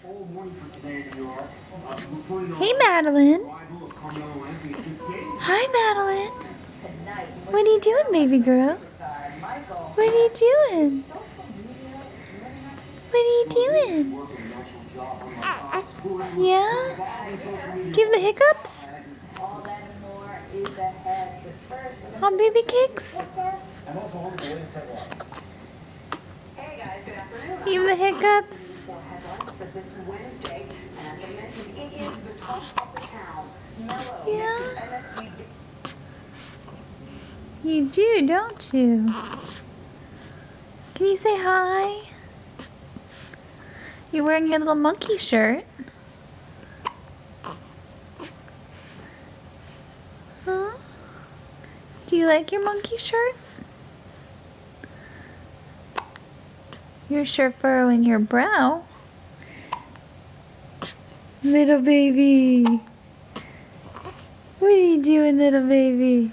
Hey, Madeline. Hi, Madeline. What are you doing, baby girl? What are you doing? What are you doing? Yeah? Do you have the hiccups? On baby cakes? You have the hiccups? Yeah? You do, don't you? Can you say hi? You're wearing your little monkey shirt. Huh? Do you like your monkey shirt? Your shirt furrowing your brow. Little baby. What are you doing, little baby?